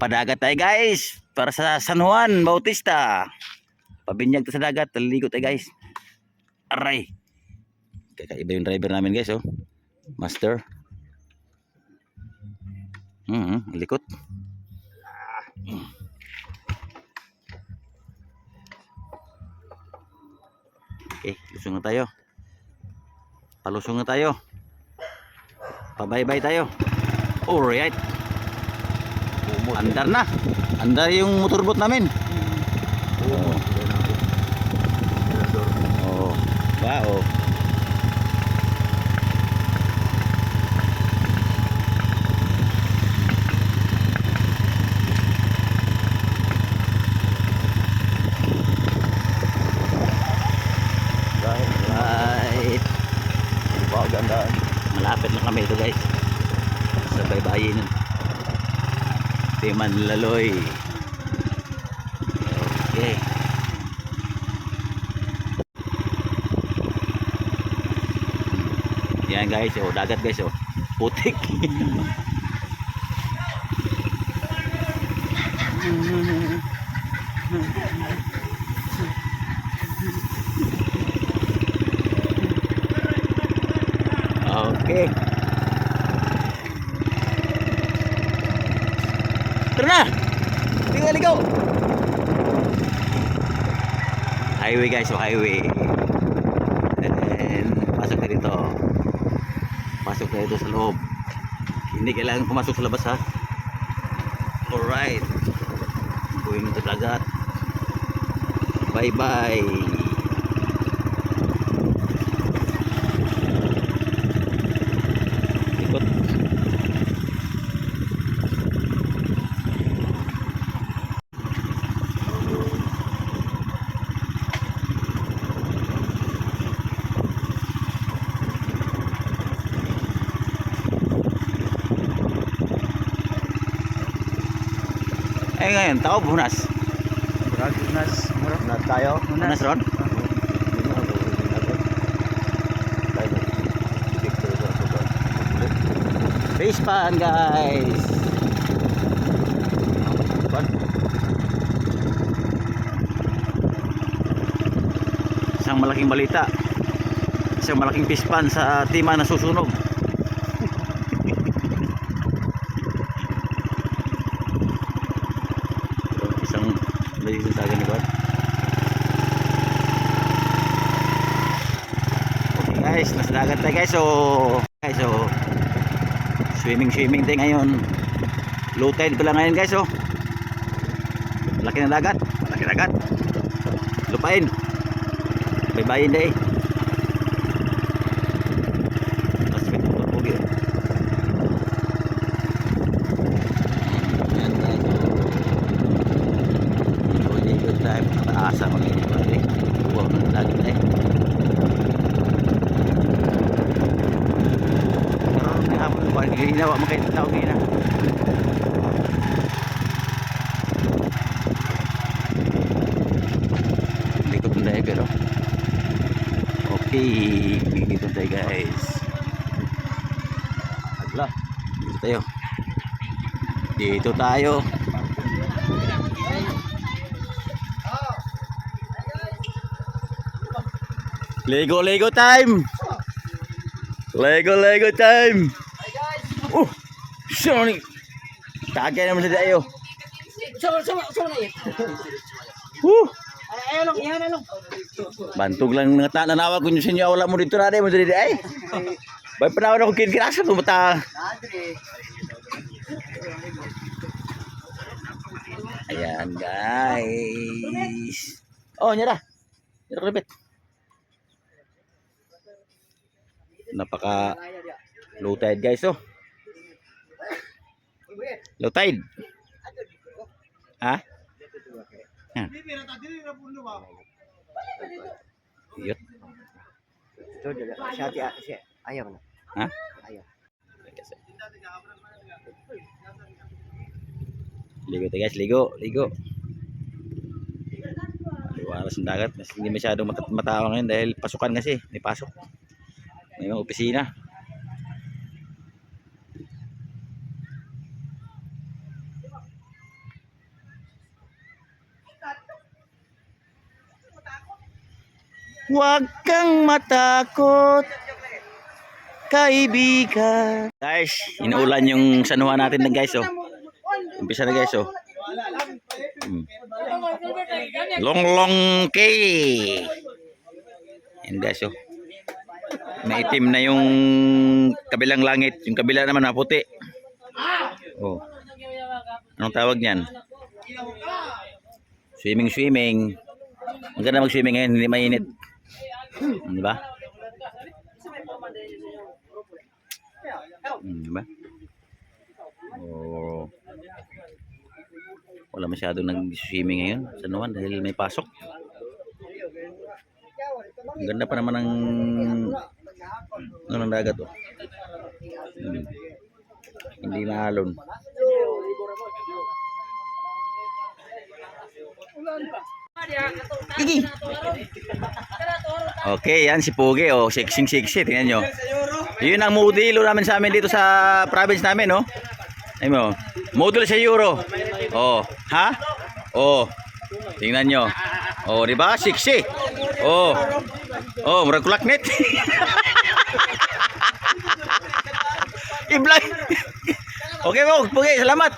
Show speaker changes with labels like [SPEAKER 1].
[SPEAKER 1] Padagat tayo guys. Para sa San Juan Bautista. Pabinyag to sa dagat. Taliligo tayo guys. Aray. Kakaiba yung driver namin guys oh. Master. Likot. Okay, lusong na tayo. Palusong na tayo. Pabaybay tayo. Alright. Andar na. Andar yung motorboat namin. Oh. Wow. Right. Wow, ganda. Malapit na kami ito guys. Sa baybayin. Timan Laloy. Okay. Yan guys, oh, dagat guys, oh. Putik. Okay. Tara na. Ligaw. Highway guys, oh, highway. And pasok na dito. Pasok na dito sa loob. Hindi kailangan pumasok sa labas ha. Alright. Going to dagat. Bye bye. Ikot. Eh ngayon, tao bunas. Bunas tayo. Bunas ron. Face pan guys. Isang malaking balita. Isang malaking fish pan sa tima na susunog. Isang sa akin ni God. Okay guys, nasa dagat tayo guys. So swimming tayo ngayon. Low tide pala ngayon guys. Laki ng dagat. Lupain. Baybayin day. Tapos may tutugi. Tayo pataasa mga ini pare. Wow, dagat eh. Pero may hapon ko ginawa mo kay tao gina. Likod na tayo pero. Okay, dito tayo guys. Agla. Dito tayo. Lego time. Lego time. Sorry. Tagay naman sa tayo.
[SPEAKER 2] Sama na eh. Ay, long.
[SPEAKER 1] Bantog lang nanawa ko nyo sa inyo. Wala mo dito na mo dito ay. Bay panahon ako kinasa tumata. Ayan guys. Oh, nyara. Nyara krepet. Napaka low tide guys low tide ha yan yut ayaw na ha ligo tayo guys ligo liwalas ng dagat hindi masyadong matao ngayon dahil pasukan kasi may pasok. May mga opisina. Huwag kang matakot, kaibigan. Guys, inuulan yung sanuhan natin na guys, oh. Umpisa na guys, oh. Long kay. Yan guys, oh. Maitim na yung kabilang langit, yung kabila naman maputi. Oh. Anong tawag niyan? Swimming. Maganda mag-swimming ngayon, hindi mainit. Di ba? Di ba? Oh. Wala masyadong nag-swimming ngayon sa Nuwan dahil may pasok. Ang ganda pa naman ng dagat, oh. Hindi maalon. Gigi. Okay, yan si Pugi, oh, sexy. Tingnan nyo. Yun ang modelo namin sa amin dito sa province namin, no? Ayun mo. Model sa Euro. Oh, ha? Oh. Tingnan nyo. Oh, di ba? Sexy. Oh. Oh, murag kulaknet. I-vlog. Okay, Pugi, salamat.